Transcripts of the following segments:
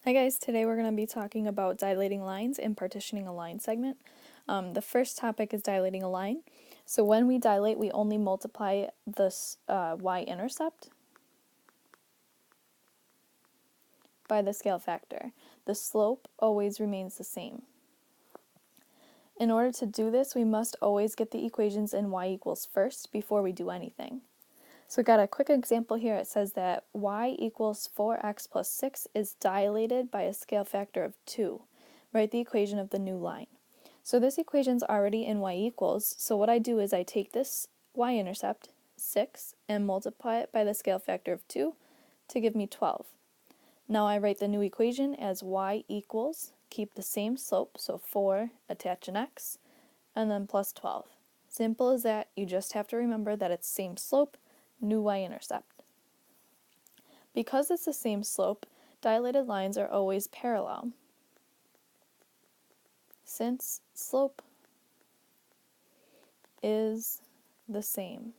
Hi guys, today we're going to be talking about dilating lines and partitioning a line segment. The first topic is dilating a line. So when we dilate, we only multiply this y-intercept by the scale factor. The slope always remains the same. In order to do this, we must always get the equations in y equals first before we do anything. So we got a quick example here. It says that y equals 4x plus 6 is dilated by a scale factor of 2. Write the equation of the new line. So this equation's already in y equals, so what I do is I take this y-intercept, 6, and multiply it by the scale factor of 2 to give me 12. Now I write the new equation as y equals, keep the same slope, so 4, attach an x, and then plus 12. Simple as that. You just have to remember that it's same slope, new y-intercept. Because it's the same slope, dilated lines are always parallel, since slope is the same.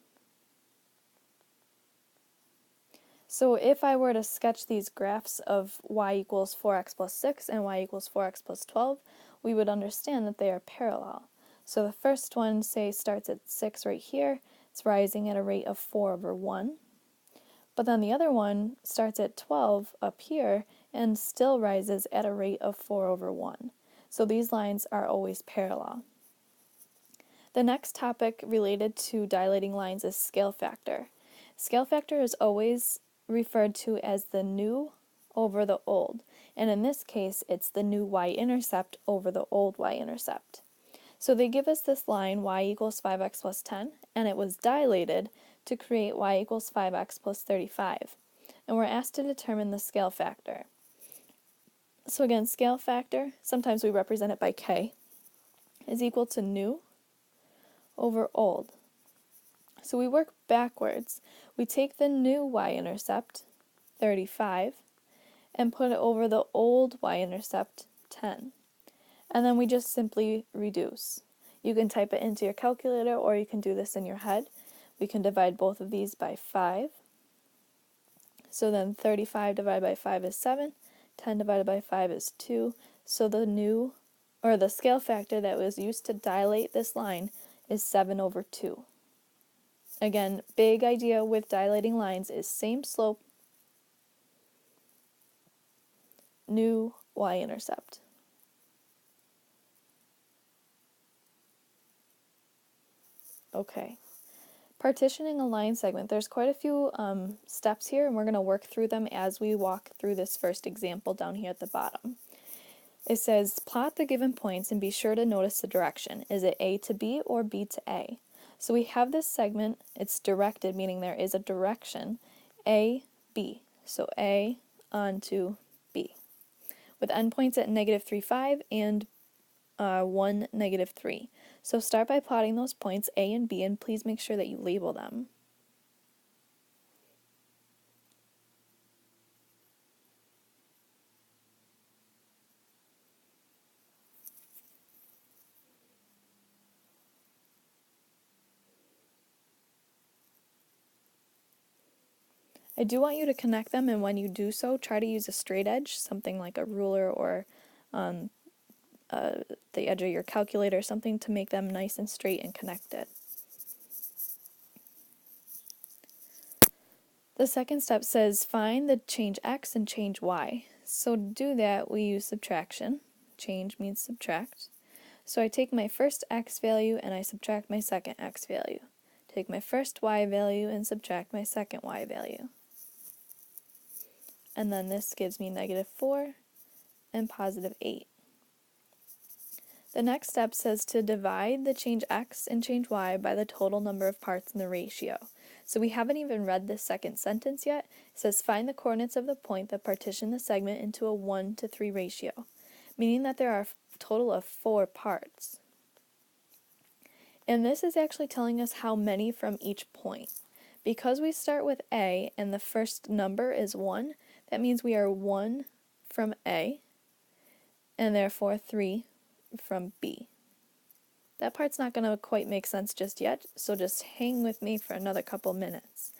So if I were to sketch these graphs of y equals 4x plus 6 and y equals 4x plus 12, we would understand that they are parallel. So the first one, say, starts at 6 right here. It's rising at a rate of 4 over 1. But then the other one starts at 12 up here and still rises at a rate of 4 over 1. So these lines are always parallel. The next topic related to dilating lines is scale factor. Scale factor is always referred to as the new over the old, and in this case it's the new y-intercept over the old y-intercept. So they give us this line y equals 5x plus 10, and it was dilated to create y equals 5x plus 35, and we're asked to determine the scale factor. So again, scale factor, sometimes we represent it by k, is equal to new over old. So we work backwards. We take the new y-intercept, 35, and put it over the old y-intercept, 10. And then we just simply reduce. You can type it into your calculator or you can do this in your head. We can divide both of these by 5. So then 35 divided by 5 is 7. 10 divided by 5 is 2. So the scale factor that was used to dilate this line is 7 over 2. Again, big idea with dilating lines is same slope, new y-intercept. Okay. Partitioning a line segment. There's quite a few steps here, and we're going to work through them as we walk through this first example down here at the bottom. It says, plot the given points and be sure to notice the direction. Is it A to B or B to A? So we have this segment, it's directed, meaning there is a direction, A, B. So A onto B. With endpoints at -3, 5 and 1, -3. So start by plotting those points A and B, and please make sure that you label them. I do want you to connect them, and when you do so, try to use a straight edge, something like a ruler or the edge of your calculator, something to make them nice and straight and connected. The second step says find the change x and change y. So to do that, we use subtraction. Change means subtract. So I take my first x value and I subtract my second x value. Take my first y value and subtract my second y value. And then this gives me -4 and +8. The next step says to divide the change x and change y by the total number of parts in the ratio. So we haven't even read this second sentence yet. It says find the coordinates of the point that partition the segment into a 1:3 ratio, meaning that there are a total of 4 parts. And this is actually telling us how many from each point. Because we start with A and the first number is 1, that means we are 1 from A, and therefore 3 from B. That part's not going to quite make sense just yet, so just hang with me for another couple minutes.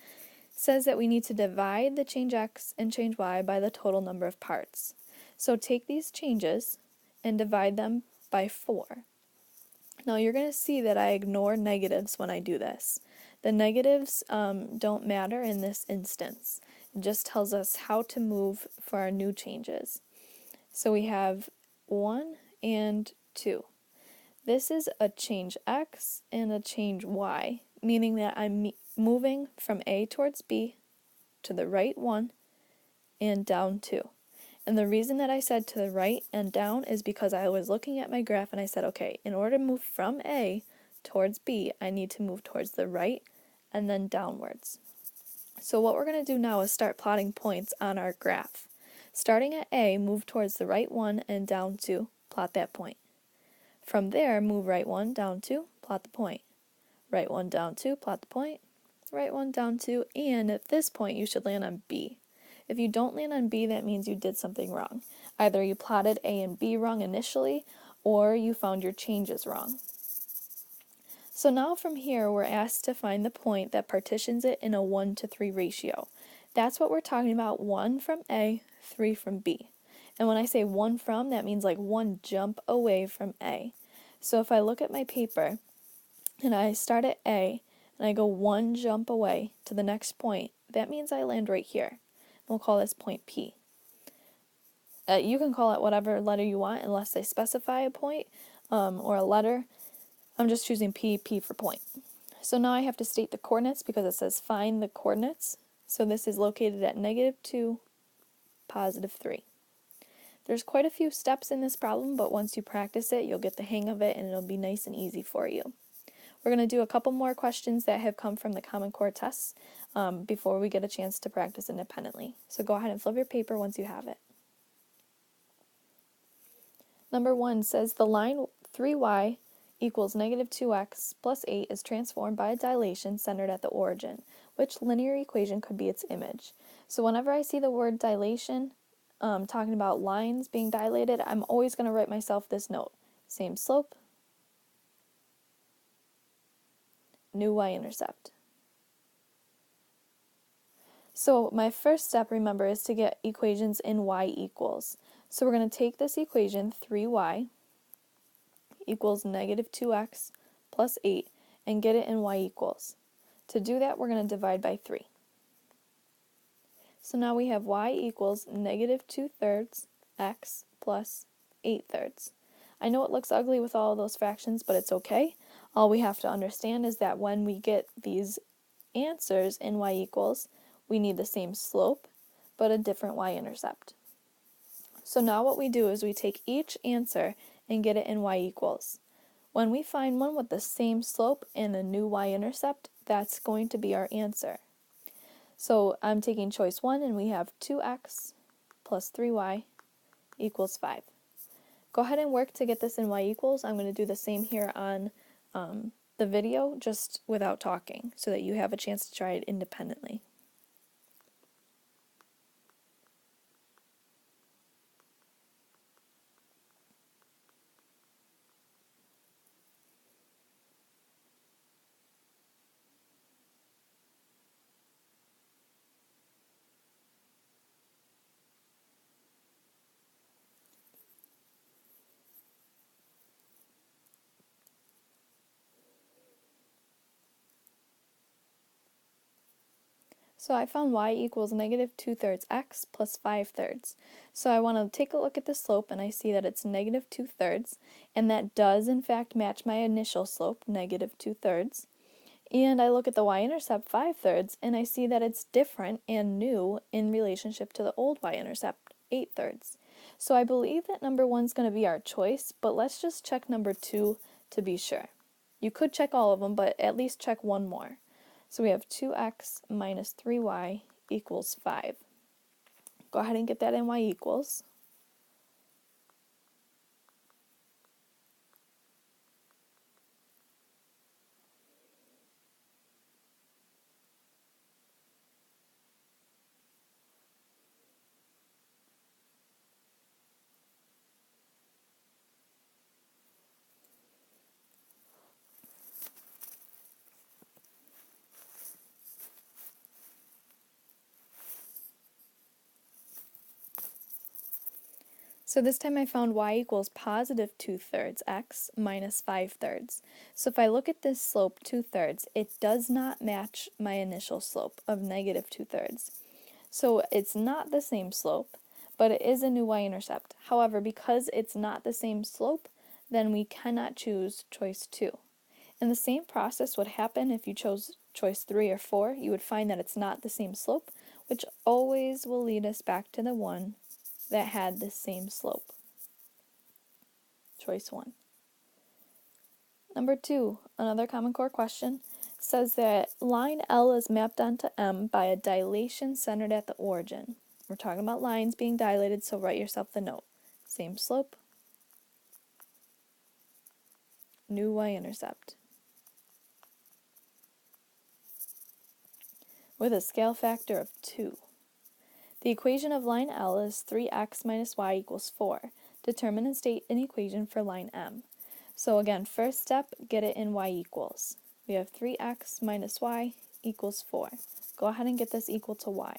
It says that we need to divide the change x and change y by the total number of parts. So take these changes and divide them by 4. Now you're going to see that I ignore negatives when I do this. The negatives don't matter in this instance. It just tells us how to move for our new changes. So we have 1 and 2. This is a change x and a change y, meaning that I'm moving from A towards B to the right 1 and down 2. And the reason that I said to the right and down is because I was looking at my graph and I said, okay, in order to move from A towards B, I need to move towards the right and then downwards. So what we're going to do now is start plotting points on our graph. Starting at A, move towards the right 1 and down 2, plot that point. From there, move right 1, down 2, plot the point. Right 1, down 2, plot the point. Right 1, down 2, and at this point you should land on B. If you don't land on B, that means you did something wrong. Either you plotted A and B wrong initially, or you found your changes wrong. So now from here, we're asked to find the point that partitions it in a 1:3 ratio. That's what we're talking about, 1 from A, 3 from B. And when I say 1 from, that means like 1 jump away from A. So if I look at my paper, and I start at A, and I go 1 jump away to the next point, that means I land right here. We'll call this point P. You can call it whatever letter you want unless they specify a point or a letter. I'm just choosing P for point. So now I have to state the coordinates because it says find the coordinates. So this is located at -2, +3. There's quite a few steps in this problem, but once you practice it, you'll get the hang of it and it'll be nice and easy for you. We're going to do a couple more questions that have come from the Common Core tests before we get a chance to practice independently. So go ahead and flip your paper once you have it. Number 1 says the line 3y equals -2x plus 8 is transformed by a dilation centered at the origin. Which linear equation could be its image? So whenever I see the word dilation, talking about lines being dilated, I'm always going to write myself this note. Same slope, new y-intercept. So my first step, remember, is to get equations in y equals. So we're going to take this equation, 3y equals -2x plus 8, and get it in y equals. To do that, we're going to divide by 3. So now we have y equals -2/3 x plus 8/3. I know it looks ugly with all of those fractions, but it's okay. All we have to understand is that when we get these answers in y equals, we need the same slope, but a different y-intercept. So now what we do is we take each answer and get it in y equals. When we find one with the same slope and a new y-intercept, that's going to be our answer. So I'm taking choice 1, and we have 2x plus 3y equals 5. Go ahead and work to get this in y equals. I'm going to do the same here on the video, just without talking, so that you have a chance to try it independently. So I found y equals -2/3 x plus 5/3. So I want to take a look at the slope, and I see that it's -2/3, and that does in fact match my initial slope, -2/3. And I look at the y-intercept, 5/3, and I see that it's different and new in relationship to the old y-intercept, 8/3. So I believe that number 1 is going to be our choice, but let's just check number 2 to be sure. You could check all of them, but at least check one more. So we have 2x minus 3y equals 5. Go ahead and get that in y equals. So this time I found y equals positive 2/3 x minus 5/3. So if I look at this slope 2/3, it does not match my initial slope of negative 2/3. So it's not the same slope, but it is a new y-intercept. However, because it's not the same slope, then we cannot choose choice 2. And the same process would happen if you chose choice 3 or 4. You would find that it's not the same slope, which always will lead us back to the one that had the same slope. Choice 1. Number 2, another Common Core question, says that line L is mapped onto M by a dilation centered at the origin. We're talking about lines being dilated, so write yourself the note. Same slope, new y-intercept. With a scale factor of 2. The equation of line L is 3x minus y equals 4. Determine and state an equation for line M. So again, first step, get it in y equals. We have 3x minus y equals 4. Go ahead and get this equal to y.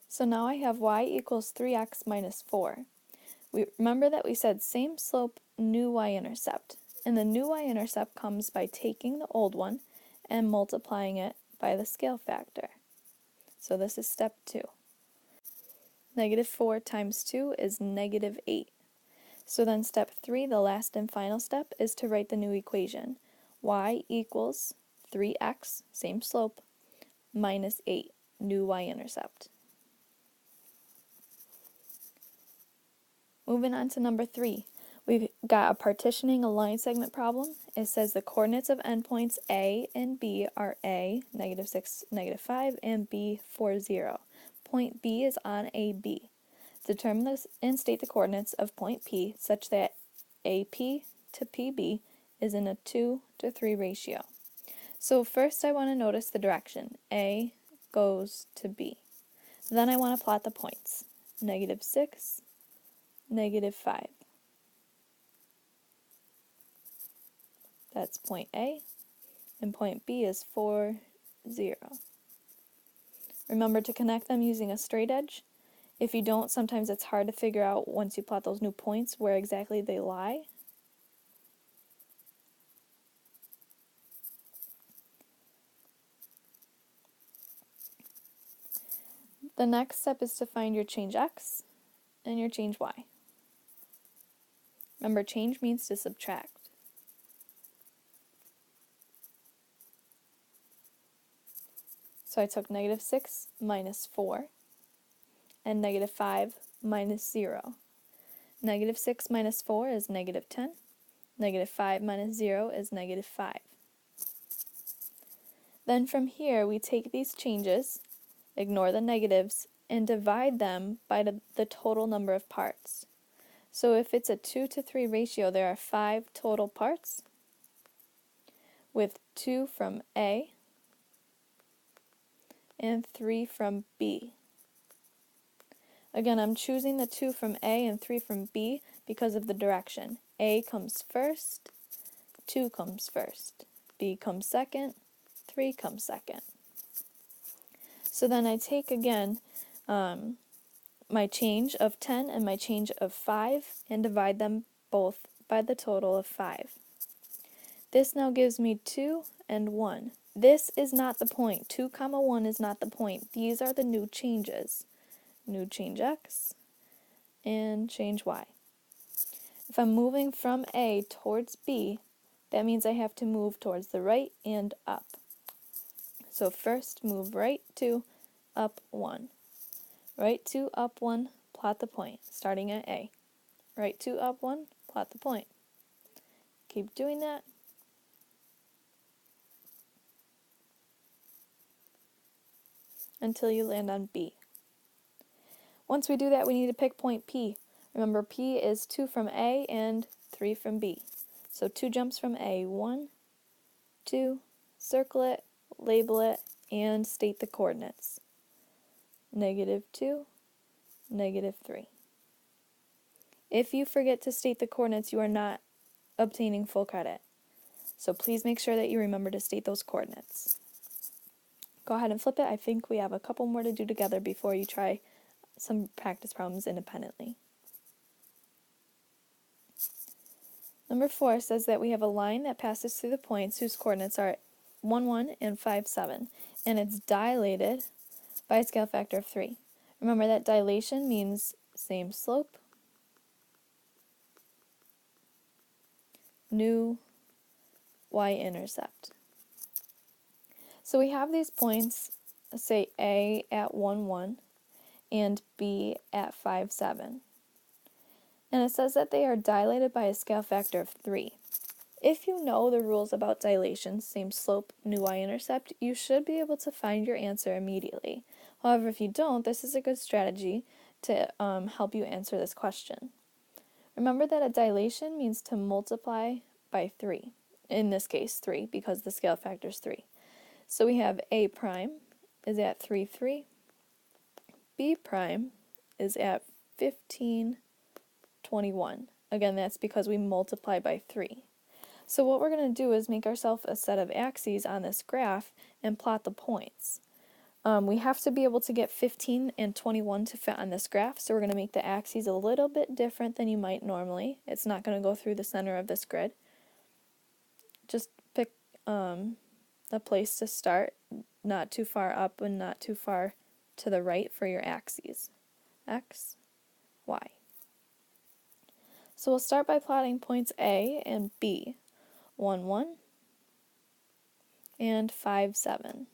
So now I have y equals 3x minus 4. Remember that we said same slope, new y-intercept. And the new y-intercept comes by taking the old one and multiplying it by the scale factor. So this is step 2. Negative 4 times 2 is negative 8. So then step 3, the last and final step, is to write the new equation. Y equals 3x, same slope, minus 8, new y-intercept. Moving on to number 3, we've got a partitioning a line segment problem. It says the coordinates of endpoints A and B are A, negative 6, negative 5, and B, 4, 0. Point B is on AB. Determine this and state the coordinates of point P such that AP to PB is in a 2 to 3 ratio. So first I want to notice the direction. A goes to B. Then I want to plot the points. Negative 6, negative 5. That's point A, and point B is 4, 0. Remember to connect them using a straight edge. If you don't, sometimes it's hard to figure out once you plot those new points where exactly they lie. The next step is to find your change x and your change y. Remember, change means to subtract. So I took negative 6 minus 4 and negative 5 minus 0. Negative 6 minus 4 is negative 10. Negative 5 minus 0 is negative 5. Then from here we take these changes, ignore the negatives, and divide them by the total number of parts. So if it's a 2 to 3 ratio, there are 5 total parts, with 2 from A and 3 from B. Again, I'm choosing the 2 from A and 3 from B because of the direction. A comes first, 2 comes first, B comes second, 3 comes second. So then I take again my change of 10 and my change of 5 and divide them both by the total of 5. This now gives me 2 and 1. This is not the point. 2, 1 is not the point. These are the new changes. New change x and change y. If I'm moving from A towards B, that means I have to move towards the right and up. So first move right 2, up 1. Right 2, up 1, plot the point, starting at A. Right 2, up 1, plot the point. Keep doing that. Until you land on B. Once we do that, we need to pick point P. Remember, P is 2 from A and 3 from B. So 2 jumps from A, 1, 2, circle it, label it, and state the coordinates. -2, -3. If you forget to state the coordinates, you are not obtaining full credit. So please make sure that you remember to state those coordinates. Go ahead and flip it. I think we have a couple more to do together before you try some practice problems independently. Number 4 says that we have a line that passes through the points whose coordinates are 1, 1 and 5, 7, and it's dilated by a scale factor of 3. Remember that dilation means same slope, new y-intercept. So we have these points, say A at 1, 1 and B at 5, 7. And it says that they are dilated by a scale factor of 3. If you know the rules about dilation, same slope, new y-intercept, you should be able to find your answer immediately. However, if you don't, this is a good strategy to help you answer this question. Remember that a dilation means to multiply by 3. In this case, 3, because the scale factor is 3. So we have A prime is at 3, 3. B prime is at 15, 21. Again, that's because we multiply by 3. So what we're going to do is make ourselves a set of axes on this graph and plot the points. We have to be able to get 15 and 21 to fit on this graph, so we're going to make the axes a little bit different than you might normally. It's not going to go through the center of this grid. Just pick a place to start, not too far up and not too far to the right for your axes. X, Y. So we'll start by plotting points A and B. 1, 1 and 5, 7.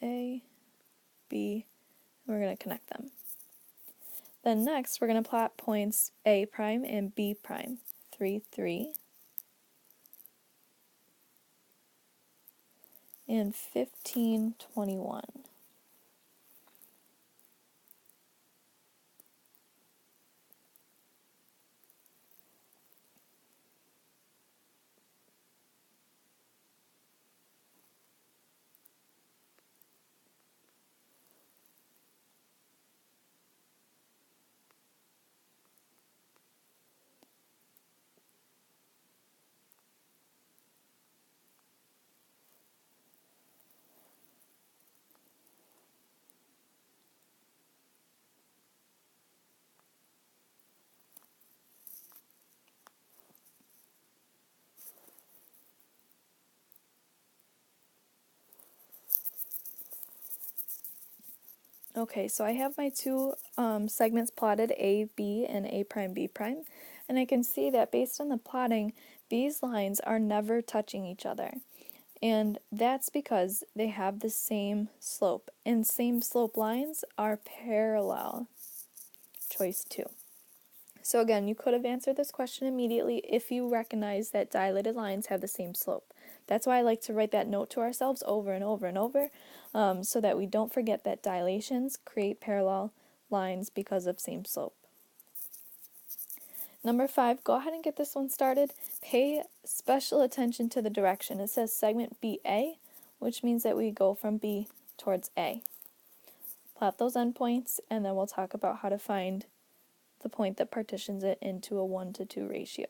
A, B, we're going to connect them. Then next we're going to plot points A prime and B prime. 3, 3 and 15, 21. Okay, so I have my two segments plotted, A, B, and A prime, B prime, and I can see that based on the plotting, these lines are never touching each other. And that's because they have the same slope, and same slope lines are parallel. Choice 2. So again, you could have answered this question immediately if you recognize that dilated lines have the same slope. That's why I like to write that note to ourselves over and over and over, so that we don't forget that dilations create parallel lines because of same slope. Number 5, go ahead and get this one started. Pay special attention to the direction. It says segment BA, which means that we go from B towards A. Plot those endpoints, and then we'll talk about how to find the point that partitions it into a 1-to-2 ratio.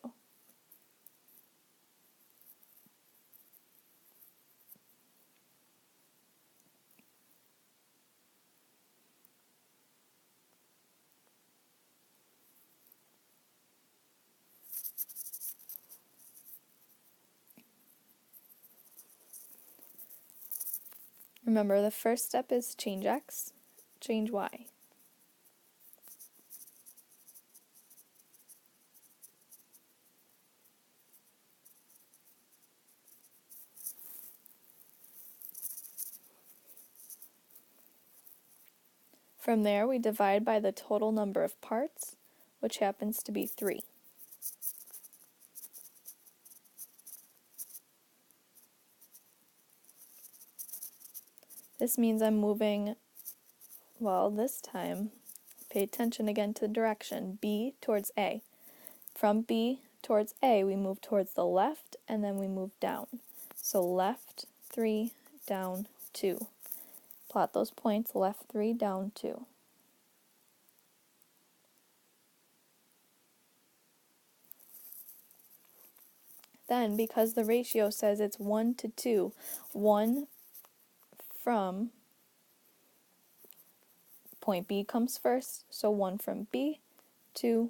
Remember, the first step is change X, change Y. From there, we divide by the total number of parts, which happens to be 3. This means I'm moving, well, this time, pay attention again to direction, B towards A. from B towards A, we move towards the left, and then we move down. So left 3, down 2. Plot those points, left 3, down 2. Then, because the ratio says it's 1 to 2, 1 from point B comes first, so 1 from B, 2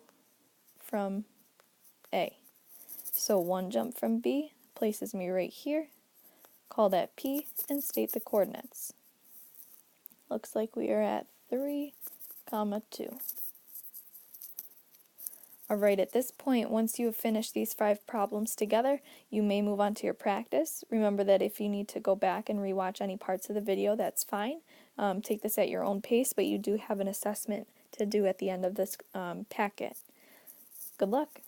from A. So 1 jump from B places me right here. Call that P and state the coordinates. Looks like we are at 3, 2. Alright, at this point, once you have finished these 5 problems together, you may move on to your practice. Remember that if you need to go back and rewatch any parts of the video, that's fine. Take this at your own pace, but you do have an assessment to do at the end of this packet. Good luck!